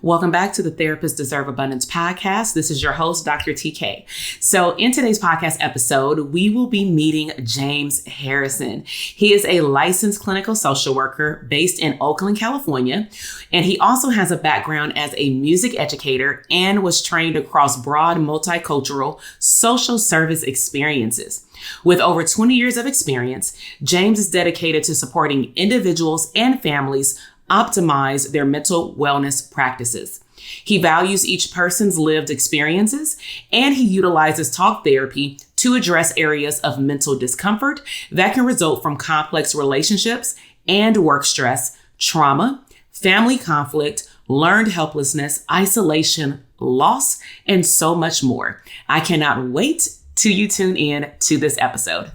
Welcome back to the Therapists Deserve Abundance podcast. This is your host, Dr. TK. So in today's podcast episode, we will be meeting James Harrison. He is a licensed clinical social worker based in Oakland, California, and he also has a background as a music educator and was trained across broad multicultural social service experiences. With over 20 years of experience, James is dedicated to supporting individuals and families optimize their mental wellness practices. He values each person's lived experiences, and he utilizes talk therapy to address areas of mental discomfort that can result from complex relationships and work stress, trauma, family conflict, learned helplessness, isolation, loss, and so much more. I cannot wait till you tune in to this episode.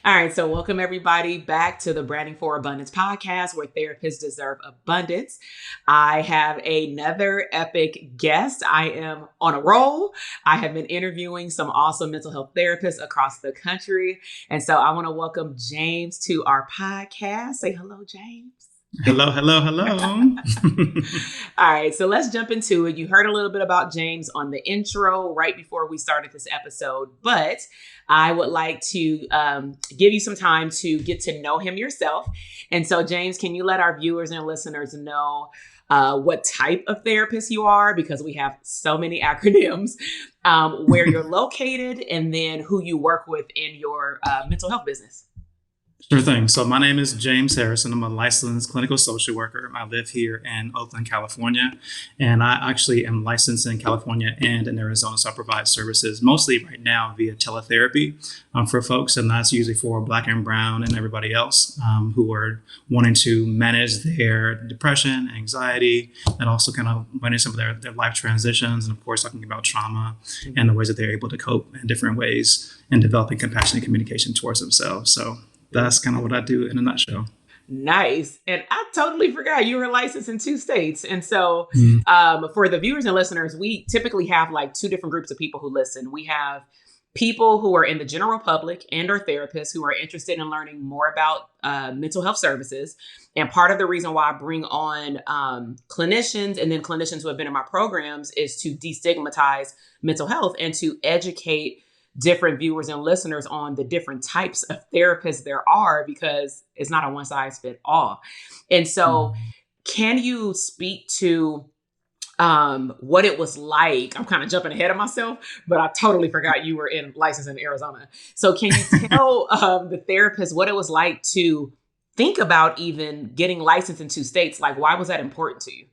All right, so welcome everybody back to the Branding for Abundance podcast, where therapists deserve abundance. I have another epic guest. I am on a roll. I have been interviewing some awesome mental health therapists across the country. And so I want to welcome James to our podcast. Say hello, James. Hello. All right, so let's jump into it. You heard a little bit about James on the intro right before we started this episode, but I would like to give you some time to get to know him yourself. And so, James, can you let our viewers and listeners know what type of therapist you are? Because we have so many acronyms, where you're located, and then who you work with in your mental health business. Sure thing. So my name is James Harrison. I'm a licensed clinical social worker. I live here in Oakland, California, and I actually am licensed in California and in Arizona. So I provide services mostly right now via teletherapy for folks, and that's usually for Black and Brown and everybody else who are wanting to manage their depression, anxiety, and also kind of manage some of their life transitions, and of course talking about trauma and the ways that they're able to cope in different ways and developing compassionate communication towards themselves. So that's kind of what I do in a nutshell. Nice. And I totally forgot you were licensed in 2 states. And so for the viewers and listeners, we typically have like 2 different groups of people who listen. We have people who are in the general public and or therapists who are interested in learning more about mental health services. And part of the reason why I bring on clinicians and then clinicians who have been in my programs is to destigmatize mental health and to educate different viewers and listeners on the different types of therapists there are, because it's not a one size fit all. And so can you speak to what it was like? I'm kind of jumping ahead of myself, but I totally forgot you were licensed in Arizona. So can you tell the therapist what it was like to think about even getting licensed in 2 states? Like, why was that important to you?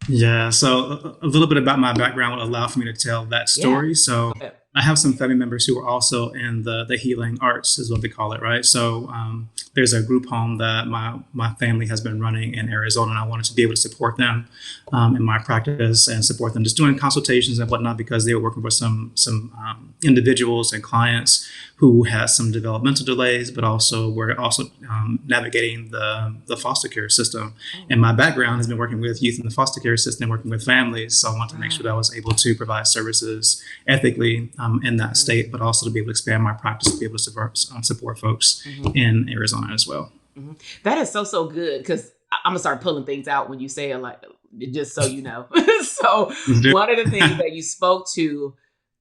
Yeah, so a little bit about my background will allow for me to tell that story. Yeah. So I have some family members who are also in the healing arts, is what they call it, right? So there's a group home that my family has been running in Arizona, and I wanted to be able to support them in my practice and support them just doing consultations and whatnot, because they were working with some individuals and clients who had some developmental delays, but also were also navigating the foster care system. And my background has been working with youth in the foster care system, working with families. So I wanted to make sure that I was able to provide services ethically in that state, but also to be able to expand my practice to be able to support folks in Arizona as well. That is so good, because I'm gonna start pulling things out when you say it, like, just so you know. So one of the things that you spoke to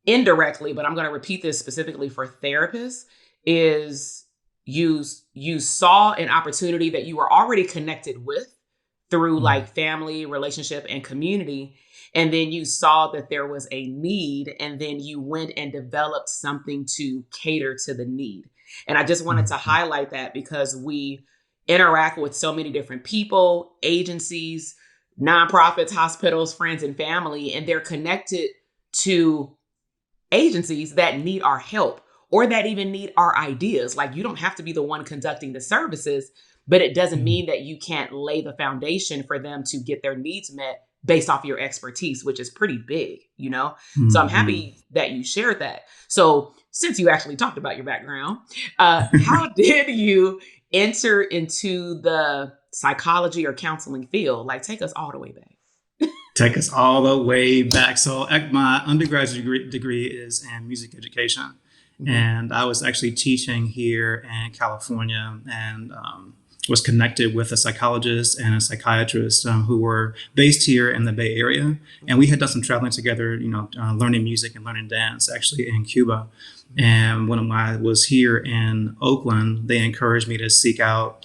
indirectly, but I'm going to repeat this specifically for therapists, is you saw an opportunity that you were already connected with through like family, relationship, and community. And then you saw that there was a need, and then you went and developed something to cater to the need. And I just wanted to highlight that, because we interact with so many different people, agencies, nonprofits, hospitals, friends, and family, and they're connected to agencies that need our help, or that even need our ideas. Like, you don't have to be the one conducting the services, but it doesn't mean that you can't lay the foundation for them to get their needs met based off your expertise, which is pretty big, you know? So I'm happy that you shared that. So since you actually talked about your background, how did you enter into the psychology or counseling field? Like, take us all the way back. Take us all the way back. So my undergraduate degree is in music education. Mm-hmm. And I was actually teaching here in California, and was connected with a psychologist and a psychiatrist who were based here in the Bay Area. And we had done some traveling together, learning music and learning dance actually in Cuba. And when I was here in Oakland, they encouraged me to seek out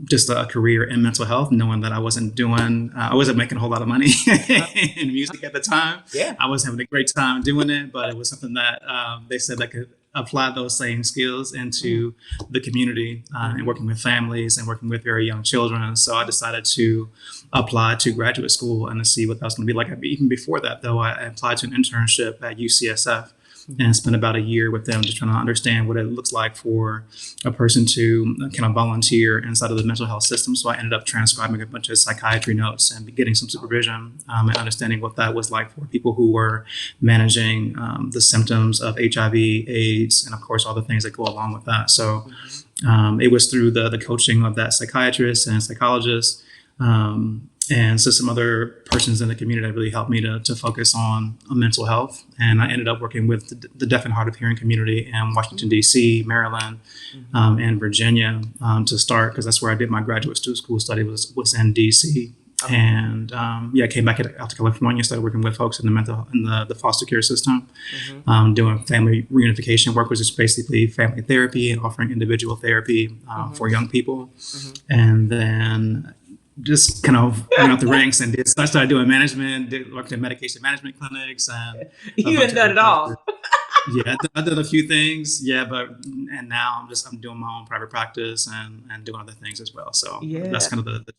just a career in mental health, knowing that I wasn't making a whole lot of money in music at the time. Yeah. I was having a great time doing it, but it was something that they said I could apply those same skills into the community and working with families and working with very young children. So I decided to apply to graduate school and to see what that was going to be like. Even before that, though, I applied to an internship at UCSF. And spent about a year with them just trying to understand what it looks like for a person to kind of volunteer inside of the mental health system. So I ended up transcribing a bunch of psychiatry notes and getting some supervision and understanding what that was like for people who were managing the symptoms of HIV, AIDS, and of course, all the things that go along with that. So it was through the coaching of that psychiatrist and psychologist and so some other persons in the community that really helped me to focus on mental health. And I ended up working with the deaf and hard of hearing community in Washington, D.C., Maryland, and Virginia to start, because that's where I did my graduate school study was in D.C. And came back out to California, started working with folks in the foster care system, doing family reunification work, which is basically family therapy and offering individual therapy for young people. And then just kind of went out the ranks and I started doing management, worked in medication management clinics. And you had done it all. Yeah, I did a few things. Yeah, and now I'm doing my own private practice and doing other things as well. So that's kind of the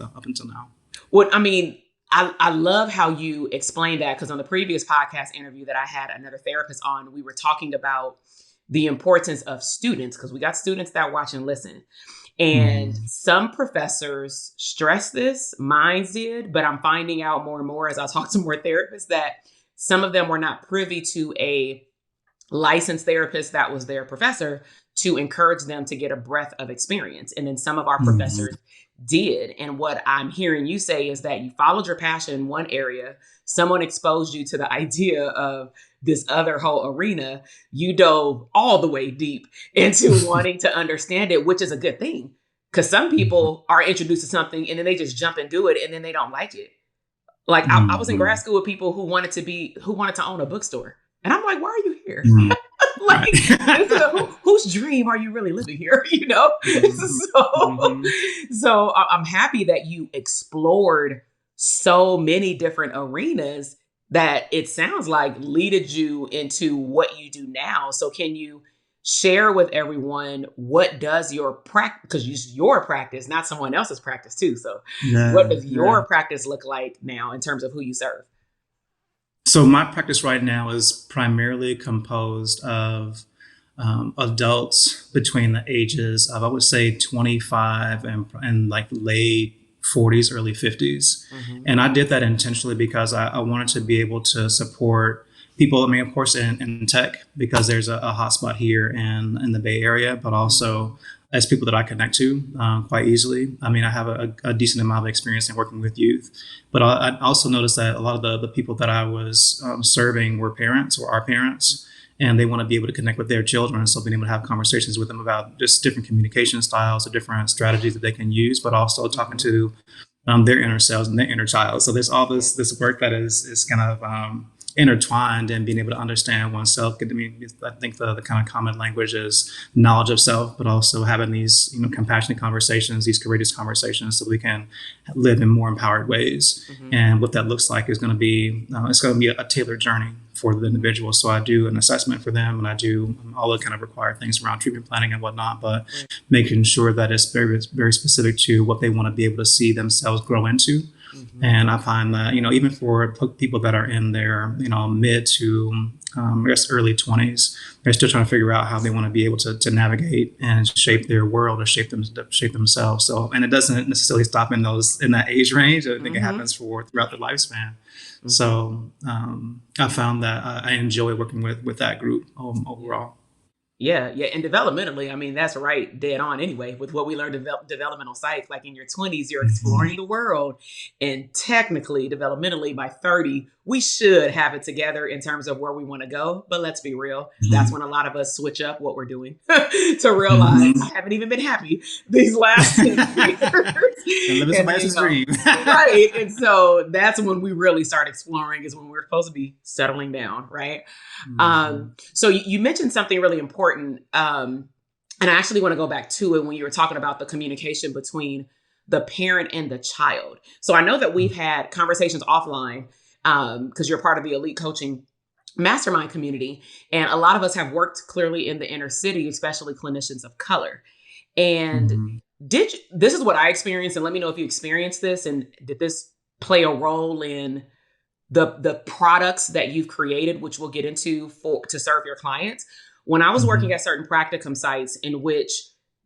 up until now. Well, I mean, I love how you explained that, because on the previous podcast interview that I had another therapist on, we were talking about the importance of students, because we got students that watch and listen. And some professors stress this, mine did, but I'm finding out more and more as I talk to more therapists that some of them were not privy to a licensed therapist that was their professor to encourage them to get a breadth of experience. And then some of our professors did. And what I'm hearing you say is that you followed your passion in one area, someone exposed you to the idea of this other whole arena, you dove all the way deep into wanting to understand it, which is a good thing. Because some people are introduced to something and then they just jump and do it and then they don't like it. Like I was in grad school with people who wanted to own a bookstore. And I'm like, why are you here? Like, whose dream are you really living here? So I'm happy that you explored so many different arenas that it sounds like leaded you into what you do now. So can you share with everyone what does your practice, because it's your practice, not someone else's practice too. So what does your practice look like now in terms of who you serve? So my practice right now is primarily composed of adults between the ages of, I would say, 25 and like late 40s, early 50s. And I did that intentionally because I wanted to be able to support people, I mean, of course, in tech, because there's a hotspot here in the Bay Area, but also as people that I connect to quite easily. I mean, I have a decent amount of experience in working with youth, but I also noticed that a lot of the people that I was serving were parents or are parents, and they want to be able to connect with their children. So being able to have conversations with them about just different communication styles or different strategies that they can use, but also talking to their inner selves and their inner child. So there's all this work that is kind of intertwined, and being able to understand oneself. I mean, I think the kind of common language is knowledge of self, but also having these compassionate conversations, these courageous conversations, so we can live in more empowered ways. And what that looks like is going to be it's going to be a tailored journey for the individual. So I do an assessment for them, and I do all the kind of required things around treatment planning and whatnot, but making sure that it's very, very specific to what they want to be able to see themselves grow into. And I find that, even for people that are in their, mid to I guess early 20s, they're still trying to figure out how they want to be able to navigate and shape their world or shape themselves. So, and it doesn't necessarily stop in that age range. I think it happens throughout the lifespan. So I found that I enjoy working with that group overall. Yeah, yeah, and developmentally, I mean, that's right, dead on anyway. With what we learned in developmental psych, like in your 20s, you're Mhm. exploring the world, and technically, developmentally, by 30, we should have it together in terms of where we want to go. But let's be real, that's Mhm. when a lot of us switch up what we're doing to realize Mhm. I haven't even been happy these last 10 years. And living And somebody else's dream. right, and so that's when we really start exploring, is when we're supposed to be settling down, right? Mhm. So you mentioned something really important. And I actually want to go back to it when you were talking about the communication between the parent and the child. So I know that we've had conversations offline, because you're part of the elite coaching mastermind community. And a lot of us have worked clearly in the inner city, especially clinicians of color. And Mhm. this is what I experienced, and let me know if you experienced this, and did this play a role in the products that you've created, which we'll get into for to serve your clients. When I was working Mhm. at certain practicum sites in which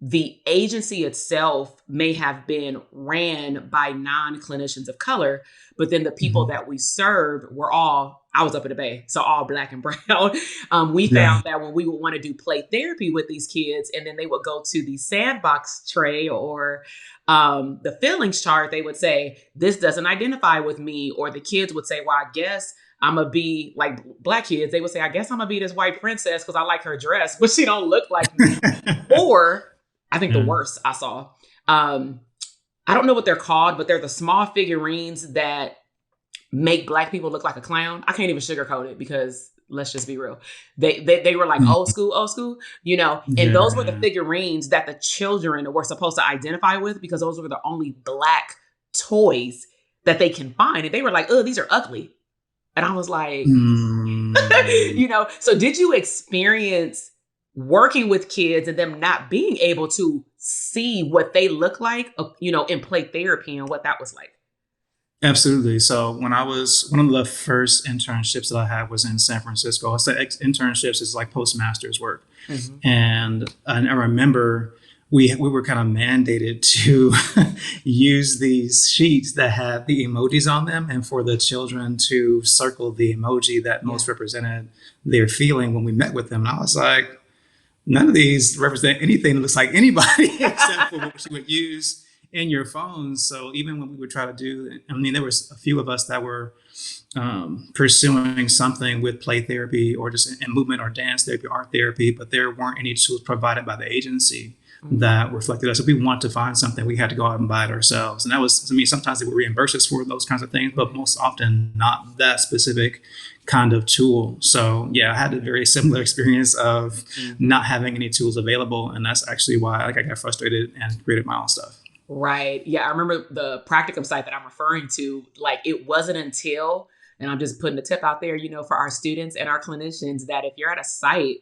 the agency itself may have been ran by non-clinicians of color, but then the people Mhm. that we served were all, I was up in the Bay, so all Black and brown. We Yeah. found that when we would want to do play therapy with these kids, and then they would go to the sandbox tray or the feelings chart, they would say, this doesn't identify with me. Or the kids would say, well, I guess I'm gonna be like Black kids. They would say, I guess I'm gonna be this white princess because I like her dress, but she don't look like me. Or I think the Yeah. worst I saw, um, I don't know what they're called, but they're the small figurines that make Black people look like a clown. I can't even sugarcoat it because let's just be real. They were like Mhm. old school, you know, and those were the Yeah. figurines that the children were supposed to identify with because those were the only Black toys that they can find. And they were like, oh, these are ugly. And I was like, Mm. you know, so did you experience working with kids and them not being able to see what they look like, in play therapy and what that was like? Absolutely. So when I was one of the first internships that I had was in San Francisco. I said internships is like postmasters work, Mm-hmm. and I remember we were kind of mandated to use these sheets that had the emojis on them, and for the children to circle the emoji that Yeah. most represented their feeling when we met with them. And I was like, none of these represent anything that looks like anybody except for what you would use in your phones. So even when we would try to do, I mean, there was a few of us that were pursuing something with play therapy or just in movement or dance therapy, art therapy, but there weren't any tools provided by the agency Mm-hmm. that reflected us. If we want to find something, we had to go out and buy it ourselves. And that was, I mean, sometimes they would reimburse us for those kinds of things, but most often not that specific kind of tool. So yeah, I had a very similar experience of Mm-hmm. not having any tools available. And that's actually why like I got frustrated and created my own stuff. Right. Yeah. I remember the practicum site that I'm referring to. Like, it wasn't until, and I'm just putting a tip out there, for our students and our clinicians, that if you're at a site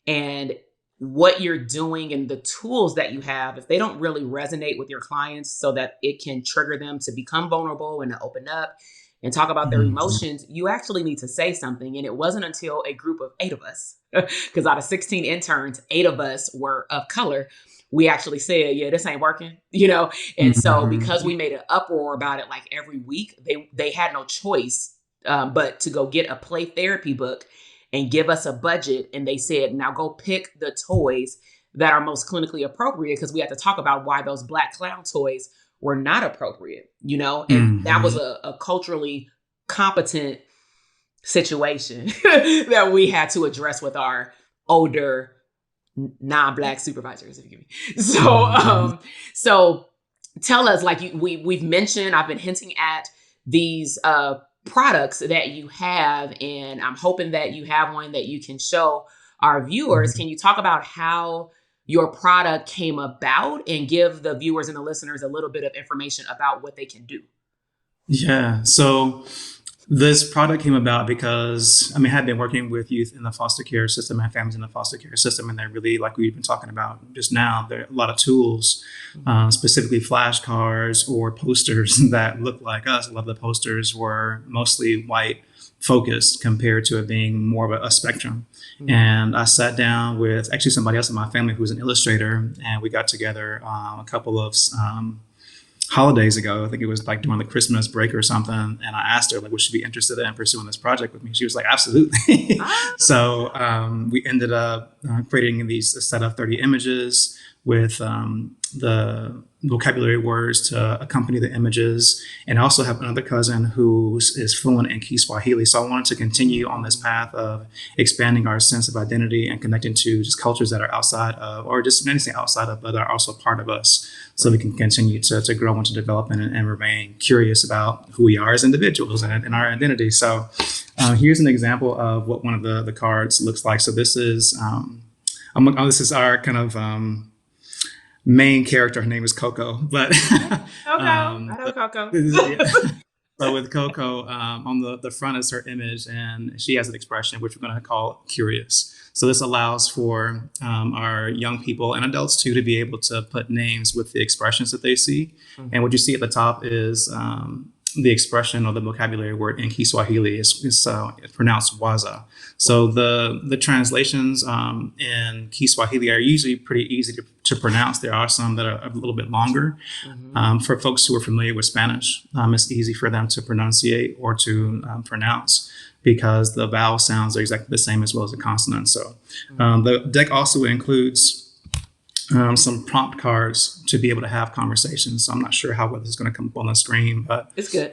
and what you're doing and the tools that you have, if they don't really resonate with your clients so that it can trigger them to become vulnerable and to open up and talk about their Mhm. emotions, you actually need to say something. And it wasn't until a group of 8 of us, because out of 16 interns, 8 of us were of color, we actually said, yeah, this ain't working, And so because Mhm. we made an uproar about it, like every week, they had no choice, but to go get a play therapy book and give us a budget. And they said, now go pick the toys that are most clinically appropriate, because we had to talk about why those Black clown toys were not appropriate, And that was Mhm. a culturally competent situation that we had to address with our older non-Black supervisors, if you give me. So, Mhm. so tell us, like, we've mentioned, I've been hinting at these products that you have, and I'm hoping that you have one that you can show our viewers. Mhm. Can you talk about how your product came about and give the viewers and the listeners a little bit of information about what they can do? Yeah. So this product came about because I mean, I had been working with youth in the foster care system and families in the foster care system, and they're really, like we've been talking about just now, there are a lot of tools, Mhm. specifically flashcards or posters that look like us. A lot of the posters were mostly white focused compared to it being more of a spectrum. Mhm. And I sat down with actually somebody else in my family who's an illustrator, and we got together a couple of holidays ago. I think it was like during the Christmas break or something. And I asked her, like, would she be interested in pursuing this project with me? She was like, absolutely. Ah, So we ended up creating a set of 30 images with the vocabulary words to accompany the images. And I also have another cousin who is fluent in Kiswahili. So I wanted to continue on this path of expanding our sense of identity and connecting to just cultures that are outside of, or just anything outside of, but are also part of us. So we can continue to grow and to develop and remain curious about who we are as individuals and our identity. So here's an example of what one of the cards looks like. So this is, this is our kind of, main character. Her name is Coco, but Coco. I know Coco. So with Coco, on the front is her image, and she has an expression which we're going to call curious. So this allows for our young people and adults too to be able to put names with the expressions that they see. Mm-hmm. And what you see at the top is the expression or the vocabulary word in Kiswahili is pronounced waza. So the translations in Kiswahili are usually pretty easy to pronounce. There are some that are a little bit longer. Mm-hmm. For folks who are familiar with Spanish, it's easy for them to pronunciate or to pronounce because the vowel sounds are exactly the same as well as the consonants. So the deck also includes some prompt cards to be able to have conversations. So I'm not sure how well this is going to come up on the screen, but it's good.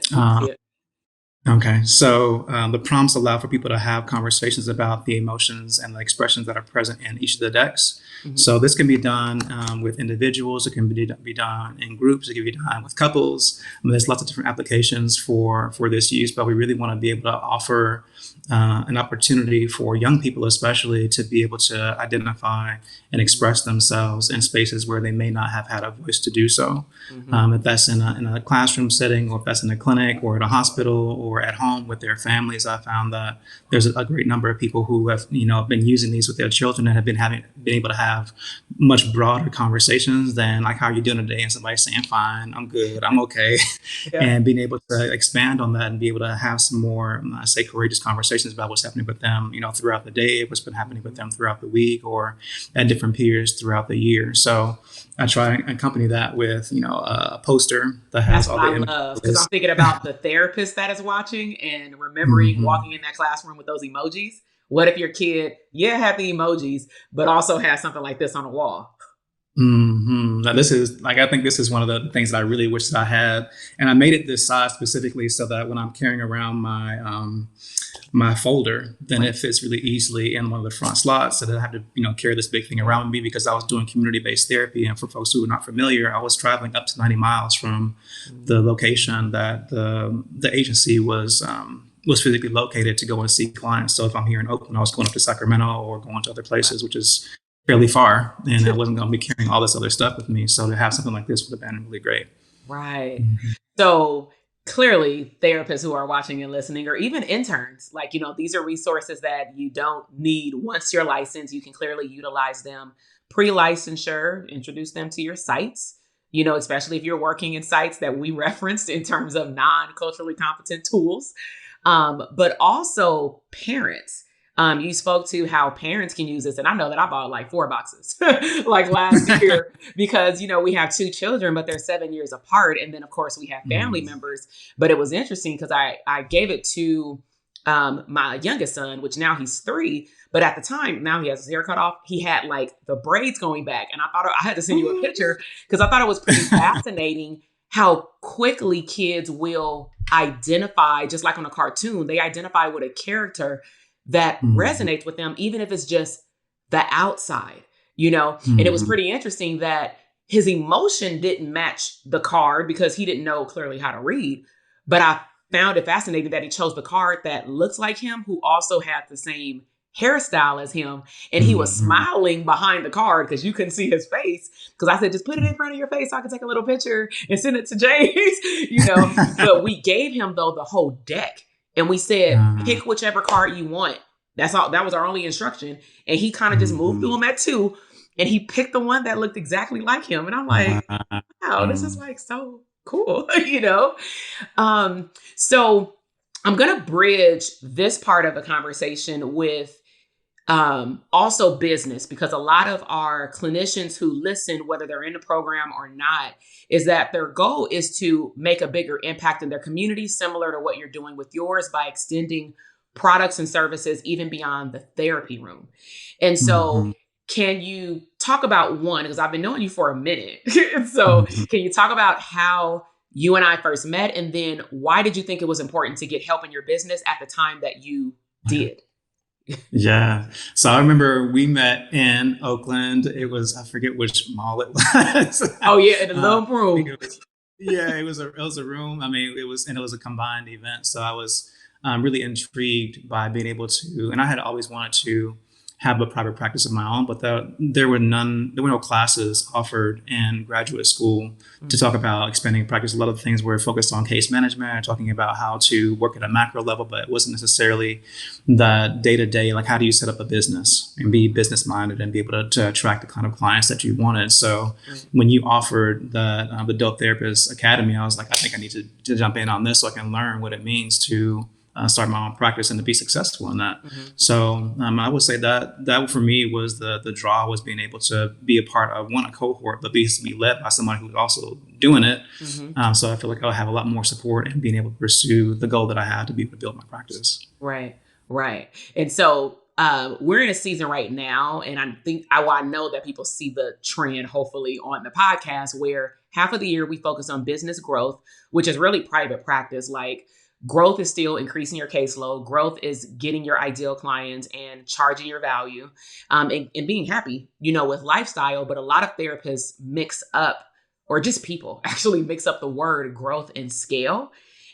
Okay, so the prompts allow for people to have conversations about the emotions and the expressions that are present in each of the decks. Mm-hmm. So this can be done with individuals. It can be done in groups. It can be done with couples. There's lots of different applications for this use, but we really want to be able to offer an opportunity for young people, especially, to be able to identify and express themselves in spaces where they may not have had a voice to do so. Mm-hmm. If that's in a classroom setting, or if that's in a clinic, or at a hospital, or at home with their families, I found that there's a great number of people who have been using these with their children and have been able to have much broader conversations than like, how are you doing today? And somebody saying, fine, I'm good, I'm okay. Yeah. And being able to expand on that and be able to have some more, I say, courageous conversations about what's happening with them, throughout the day, what's been happening with them throughout the week, or at different periods throughout the year. So I try and accompany that with, a poster that has all the images. Because I'm thinking about the therapist that is watching and remembering walking in that classroom with those emojis. What if your kid, had the emojis, but also has something like this on a wall? Mm-hmm. Now, this is I think this is one of the things that I really wish that I had, and I made it this size specifically so that when I'm carrying around my folder, then it fits really easily in one of the front slots, so that I have to carry this big thing around with me, because I was doing community-based therapy, and for folks who are not familiar, I was traveling up to 90 miles from the location that the agency was physically located to go and see clients. So if I'm here in Oakland, I was going up to Sacramento or going to other places, which is fairly far, and I wasn't going to be carrying all this other stuff with me. So to have something like this would have been really great. Right. Mm-hmm. So clearly, therapists who are watching and listening, or even interns, these are resources that you don't need once you're licensed. You can clearly utilize them pre-licensure, introduce them to your sites, especially if you're working in sites that we referenced in terms of non-culturally competent tools, but also parents. You spoke to how parents can use this, and I know that I bought like 4 boxes like last year because, we have 2 children, but they're 7 years apart. And then, of course, we have family members. But it was interesting because I gave it to my youngest son, which now he's 3. But at the time, now he has his hair cut off. He had like the braids going back. And I thought I had to send you a picture because I thought it was pretty fascinating how quickly kids will identify, just like on a cartoon, they identify with a character that resonates with them, even if it's just the outside, and it was pretty interesting that his emotion didn't match the card because he didn't know clearly how to read. But I found it fascinating that he chose the card that looks like him, who also had the same hairstyle as him. And he was smiling behind the card because you couldn't see his face. Because I said, just put it in front of your face so I can take a little picture and send it to James, But we gave him, though, the whole deck. And we said, pick whichever card you want. That's all. That was our only instruction. And he kind of just moved through them at 2. And he picked the one that looked exactly like him. And I'm like, wow, this is like so cool, So I'm going to bridge this part of the conversation with Also business, because a lot of our clinicians who listen, whether they're in the program or not, is that their goal is to make a bigger impact in their community, similar to what you're doing with yours by extending products and services even beyond the therapy room. And so, Mhm. can you talk about one? Because I've been knowing you for a minute. So, Mhm. can you talk about how you and I first met? And then, why did you think it was important to get help in your business at the time that you did? Yeah. So I remember we met in Oakland. It was, I forget which mall it was. Oh, yeah, in the I little think room. it was, yeah, it was a room. I mean, it was a combined event. So I was really intrigued by being able to, and I had always wanted to have a private practice of my own, but there were no classes offered in graduate school to talk about expanding practice. A lot of the things were focused on case management and talking about how to work at a macro level, but it wasn't necessarily the day to day, like how do you set up a business and be business minded and be able to attract the kind of clients that you wanted. So Right. when you offered the Dope Therapist Academy, I was like, I think I need to jump in on this so I can learn what it means to start my own practice and to be successful in that. Mhm. So I would say that for me was the draw, was being able to be a part of one, a cohort, but be led by someone who's also doing it. Mhm. So I feel like I'll have a lot more support and being able to pursue the goal that I had to be able to build my practice. Right. Right. And so we're in a season right now, and I know that people see the trend hopefully on the podcast where half of the year we focus on business growth, which is really private practice. Like growth is still increasing your caseload. Growth is getting your ideal clients and charging your value, and being happy, with lifestyle. But a lot of therapists mix up, or just people actually mix up the word growth and scale.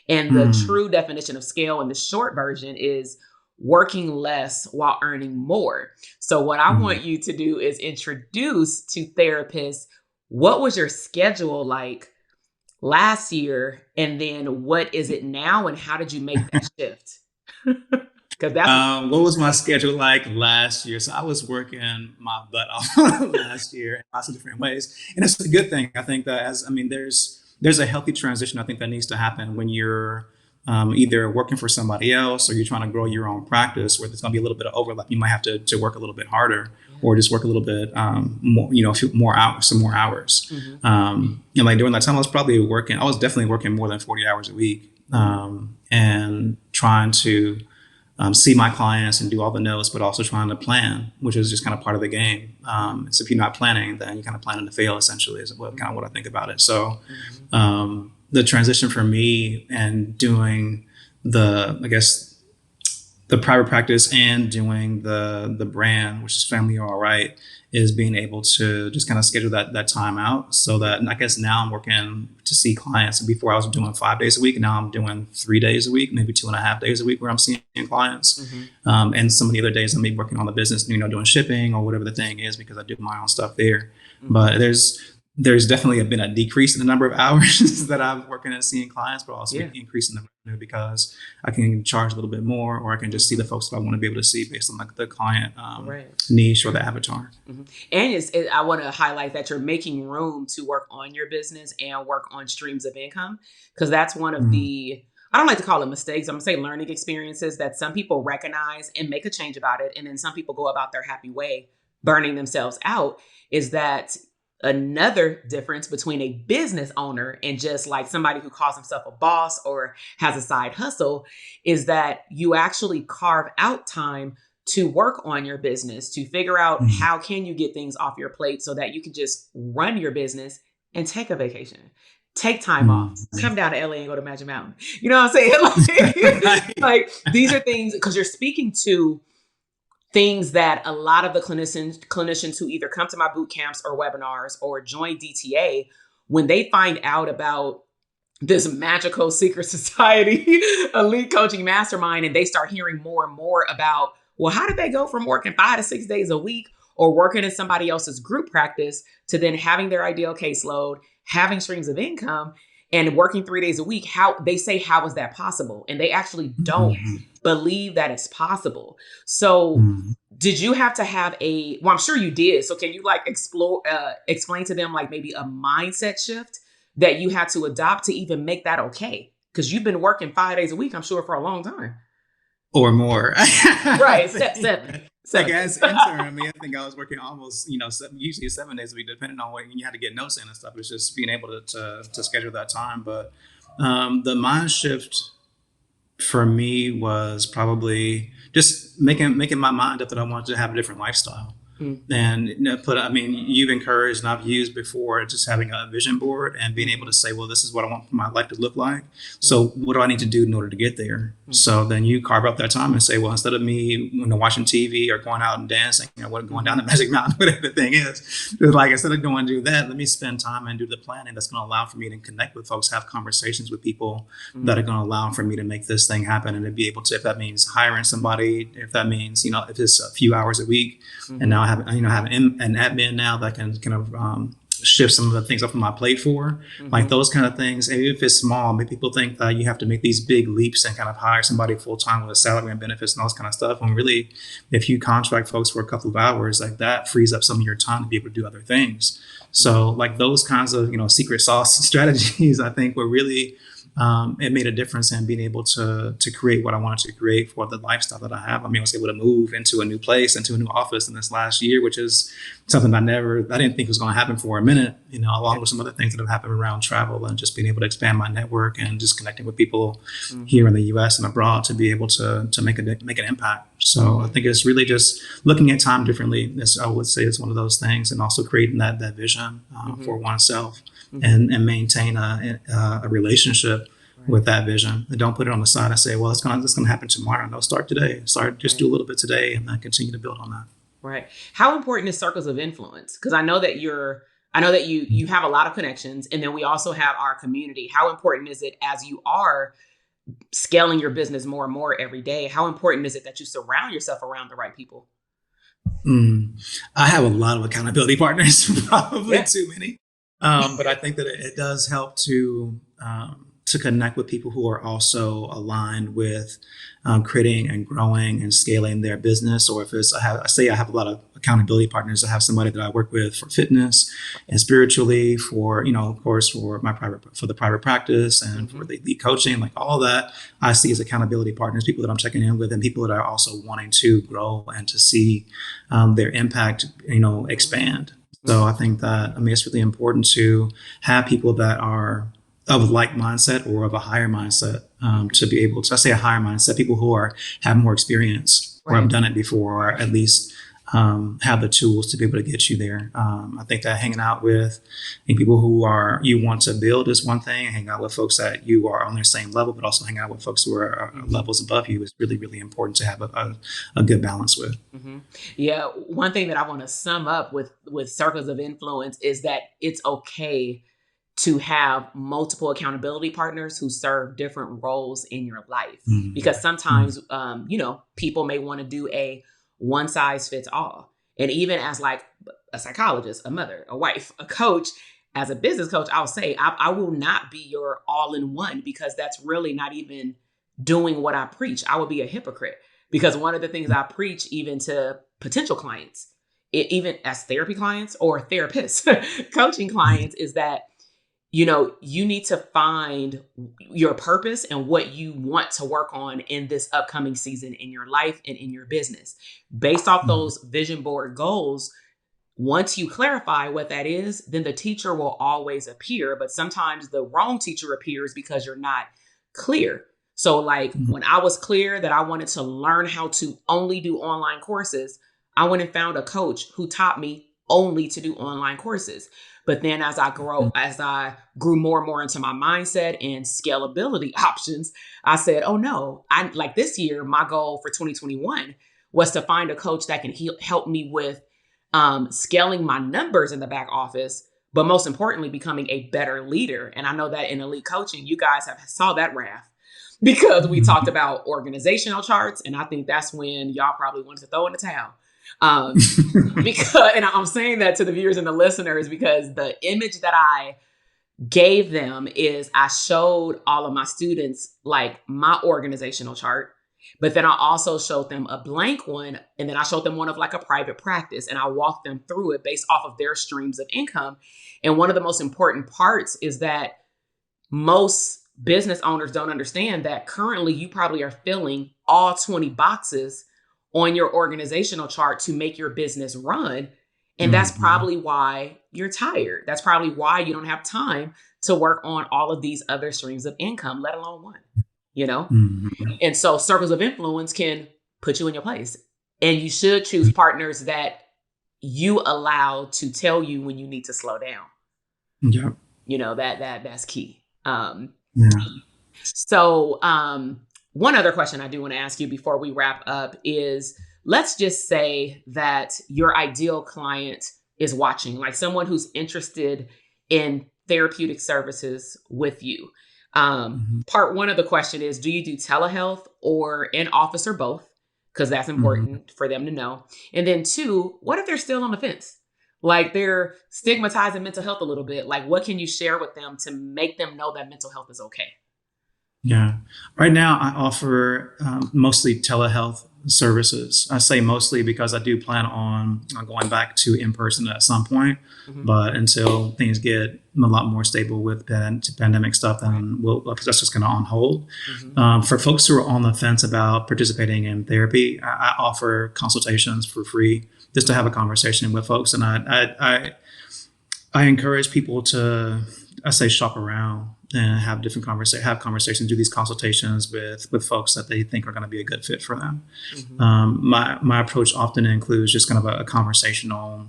And the Mm, true definition of scale in the short version is working less while earning more. So, what I mm. want you to do is introduce to therapists what was your schedule like last year, and then what is it now, and how did you make that shift? Because that's What was my schedule like last year? So I was working my butt off last year in lots of different ways, and it's a good thing. I think that there's a healthy transition. I think that needs to happen when you're either working for somebody else or you're trying to grow your own practice, where there's going to be a little bit of overlap. You might have to work a little bit harder, yeah. or just work a little bit more, a few more hours, some more hours. Hmm. And like during that time, I was definitely working more than 40 hours a week, and trying to see my clients and do all the notes, but also trying to plan, which is just kind of part of the game. So if you're not planning, then you're kind of planning to fail, essentially, is kind of what I think about it. So Hmm. the transition for me and doing I guess, the private practice and doing the brand, which is Family All Right, is being able to just kind of schedule that time out. So that, and I guess now I'm working to see clients. Before I was doing 5 days a week. Now I'm doing 3 days a week, maybe 2.5 days a week, where I'm seeing clients. Hmm. And some of the other days I may be working on the business, doing shipping or whatever the thing is, because I do my own stuff there. Hmm. But there's definitely been a decrease in the number of hours that I'm working and seeing clients, but also Yeah. an increase in the revenue, because I can charge a little bit more, or I can just see the folks that I want to be able to see based on like the client Right. niche or the avatar. Mhm. And I want to highlight that you're making room to work on your business and work on streams of income, because that's one of Mm, the, I don't like to call it mistakes. I'm going to say learning experiences that some people recognize and make a change about it. And then some people go about their happy way, burning themselves out. Is that another difference between a business owner and just like somebody who calls himself a boss or has a side hustle? Is that you actually carve out time to work on your business, to figure out mm, how can you get things off your plate so that you can just run your business and take a vacation, take time off, mm. come down to LA and go to Magic Mountain. You know what I'm saying? Like, Right. like these are things, because you're speaking to things that a lot of the clinicians who either come to my boot camps or webinars or join DTA, when they find out about this magical secret society, elite coaching mastermind, and they start hearing more and more about, well, how did they go from working 5 to 6 days a week or working in somebody else's group practice to then having their ideal caseload, having streams of income, and working 3 days a week? How they say, how is that possible? And they actually don't Mhm, believe that it's possible. So mhm. did you have to have well, I'm sure you did. So can you like explain to them like maybe a mindset shift that you had to adopt to even make that okay? Because you've been working 5 days a week, I'm sure, for a long time. Or more. I Right. Step think. seven. Like as intern, I mean, I think I was working almost, usually 7 days a week, depending on what you had to get notes in and stuff. It's just being able to schedule that time. But the mind shift for me was probably just making my mind up that I wanted to have a different lifestyle. And I mean, you've encouraged and I've used before just having a vision board and being able to say, well, this is what I want my life to look like. So what do I need to do in order to get there? So then you carve up that time and say, well, instead of me watching TV or going out and dancing, going down the Magic Mountain, whatever the thing is, it's like, instead of going to do that, let me spend time and do the planning that's going to allow for me to connect with folks, have conversations with people that are going to allow for me to make this thing happen. And to be able to, if that means hiring somebody, if that means, if it's a few hours a week, and now I have an admin now that can kind of shift some of the things off of my plate for, like those kind of things. And if it's small, maybe people think that you have to make these big leaps and kind of hire somebody full time with a salary and benefits and all this kind of stuff. And really, if you contract folks for a couple of hours, like that frees up some of your time to be able to do other things. So like those kinds of, secret sauce strategies, I think were really, it made a difference in being able to create what I wanted to create for the lifestyle that I have. I mean, I was able to move into a new place, into a new office in this last year, which is something I didn't think was going to happen for a minute, along with some other things that have happened around travel and just being able to expand my network and just connecting with people here in the US and abroad to be able to make an impact. So I think it's really just looking at time differently, I would say, is one of those things, and also creating that vision for oneself. And maintain a relationship with that vision. And don't put it on the side and say, well, it's gonna happen tomorrow. No, start today. Just do a little bit today and then continue to build on that. Right. How important is circles of influence? Because I know that you have a lot of connections, and then we also have our community. How important is it, as you are scaling your business more and more every day, how important is it that you surround yourself around the right people? I have a lot of accountability partners, probably too many. But I think that it does help to connect with people who are also aligned with creating and growing and scaling their business. Or if I have a lot of accountability partners. I have somebody that I work with for fitness and spiritually, for, of course, for the private practice and for the coaching, like all that I see as accountability partners, people that I'm checking in with, and people that are also wanting to grow and to see their impact, expand. So I think that, it's really important to have people that are of a like mindset or of a higher mindset, to be able to, I say a higher mindset, people who have more experience or have done it before, or at least have the tools to be able to get you there. I think that hanging out with people who you want to build is one thing. Hang out with folks that you are on their same level, but also hang out with folks who are levels above you is really, really important to have a good balance with. Yeah. One thing that I want to sum up with circles of influence is that it's okay to have multiple accountability partners who serve different roles in your life. Because sometimes, people may want to do a one size fits all. And even as like a psychologist, a mother, a wife, a coach, as a business coach, I'll say, I will not be your all in one, because that's really not even doing what I preach. I would be a hypocrite, because one of the things I preach even to potential clients, even as therapy clients or therapists, coaching clients, is that you need to find your purpose and what you want to work on in this upcoming season in your life and in your business. Based off those vision board goals, once you clarify what that is, then the teacher will always appear. But sometimes the wrong teacher appears because you're not clear. So like when I was clear that I wanted to learn how to only do online courses, I went and found a coach who taught me only to do online courses. But then as I grew more and more into my mindset and scalability options, I said, oh no, like this year, my goal for 2021 was to find a coach that can help me with scaling my numbers in the back office, but most importantly, becoming a better leader. And I know that in elite coaching, you guys saw that, Raph, because we talked about organizational charts. And I think that's when y'all probably wanted to throw in the towel. Because, and I'm saying that to the viewers and the listeners, because the image that I gave them is I showed all of my students like my organizational chart, but then I also showed them a blank one. And then I showed them one of like a private practice, and I walked them through it based off of their streams of income. And one of the most important parts is that most business owners don't understand that currently you probably are filling all 20 boxes on your organizational chart to make your business run. And that's probably why you're tired. That's probably why you don't have time to work on all of these other streams of income, let alone one, you know? And so circles of influence can put you in your place. And you should choose partners that you allow to tell you when you need to slow down. Yeah. You know, that's key. Yeah. So one other question I do want to ask you before we wrap up is, let's just say that your ideal client is watching, like someone who's interested in therapeutic services with you. Part one of the question is, do you do telehealth or in office or both? Because that's important for them to know. And then two, what if they're still on the fence? Like they're stigmatizing mental health a little bit. Like what can you share with them to make them know that mental health is okay? Yeah. Right now, I offer mostly telehealth services. I say mostly because I do plan on going back to in person at some point. But until things get a lot more stable with pandemic stuff, then that's just kind of on hold. For folks who are on the fence about participating in therapy, I offer consultations for free just to have a conversation with folks. And I encourage people to, I say, shop around and have different conversations, do these consultations with folks that they think are going to be a good fit for them. My approach often includes just kind of a conversational,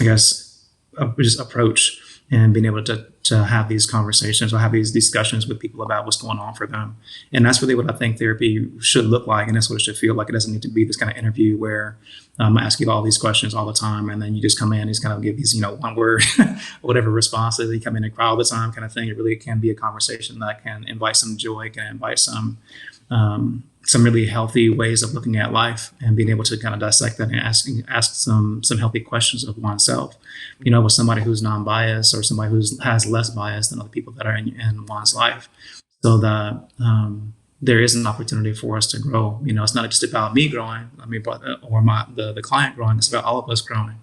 just approach, and being able to have these conversations or have these discussions with people about what's going on for them. And that's really what I think therapy should look like. And that's what it should feel like. It doesn't need to be this kind of interview where I ask you all these questions all the time, and then you just come in and just kind of give these, one word, whatever responses. You come in and cry all the time kind of thing. It really can be a conversation that can invite some joy, can invite some really healthy ways of looking at life and being able to kind of dissect that and ask some healthy questions of oneself, with somebody who's non-biased or somebody who has less bias than other people that are in one's life, so that there is an opportunity for us to grow. It's not just about me growing, or the client growing. It's about all of us growing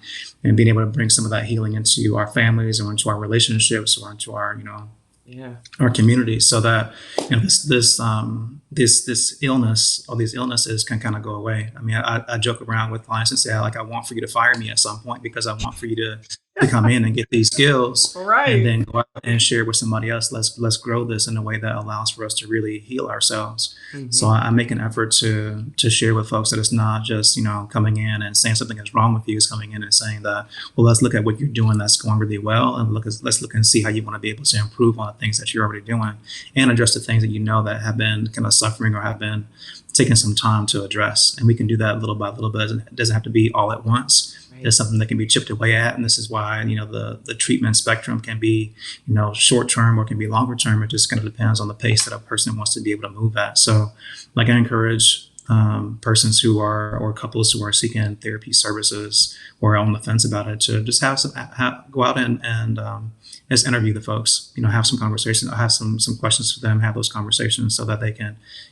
and being able to bring some of that healing into our families or into our relationships or into our, our community, so that this illness or these illnesses can kind of go away. I joke around with clients and say, I want for you to fire me at some point, because I want for you to come in and get these skills, and then go out and share with somebody else. Let's grow this in a way that allows for us to really heal ourselves. So I make an effort to share with folks that it's not just coming in and saying something is wrong with you. It's coming in and saying that, well, let's look at what you're doing that's going really well, and let's look and see how you want to be able to improve on the things that you're already doing, and address the things that that have been kind of suffering or have been taking some time to address. And we can do that little by little bit. It doesn't have to be all at once. There's something that can be chipped away at, and this is why the treatment spectrum can be short term or can be longer term. It just kind of depends on the pace that a person wants to be able to move at. So, I encourage persons who are, or couples who are seeking therapy services or on the fence about it, to just go out and just interview the folks. Have some conversations, have some questions for them, have those conversations, so that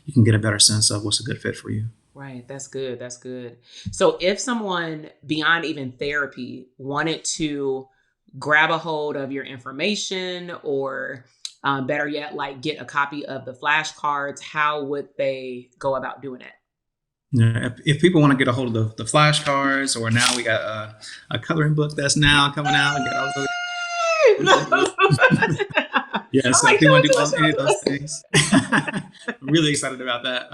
you can get a better sense of what's a good fit for you. Right. That's good. That's good. So if someone beyond even therapy wanted to grab a hold of your information, or better yet, get a copy of the flashcards, how would they go about doing it? Yeah, if people want to get a hold of the flashcards, or now we got a coloring book that's now coming out. And get all those. Yeah, so if you want to do any of those things, I'm really excited about that.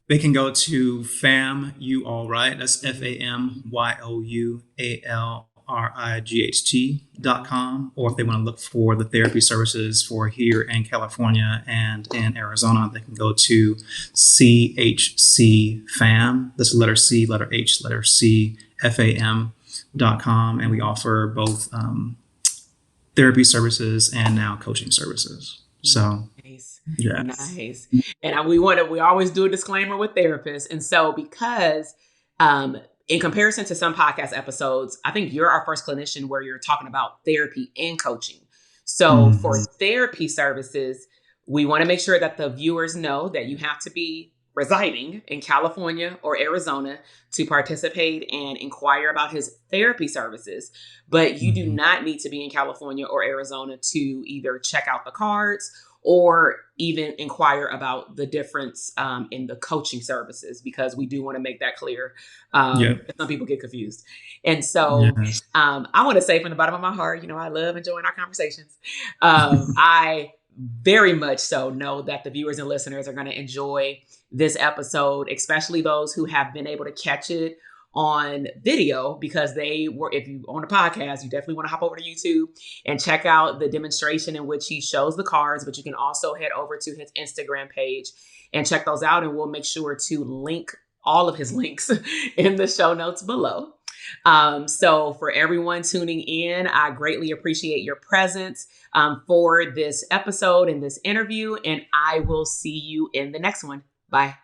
They can go to FAMYOUALRIGHT. That's FAMYOUALRIGHT.com. Or if they want to look for the therapy services for here in California and in Arizona, they can go to CHCFAM. That's letter C, letter H, letter C, FAM.com. And we offer both therapy services and now coaching services. So. Yeah. Nice. And we always do a disclaimer with therapists. And so because in comparison to some podcast episodes, I think you're our first clinician where you're talking about therapy and coaching. So for therapy services, we want to make sure that the viewers know that you have to be residing in California or Arizona to participate and inquire about his therapy services. But you do not need to be in California or Arizona to either check out the cards or even inquire about the difference in the coaching services, because we do want to make that clear. Some people get confused. And so I want to say from the bottom of my heart, I love enjoying our conversations. I very much so know that the viewers and listeners are going to enjoy this episode, especially those who have been able to catch it on video, because if you own a podcast, you definitely want to hop over to YouTube and check out the demonstration in which he shows the cards, but you can also head over to his Instagram page and check those out. And we'll make sure to link all of his links in the show notes below. So for everyone tuning in, I greatly appreciate your presence for this episode and this interview, and I will see you in the next one. Bye.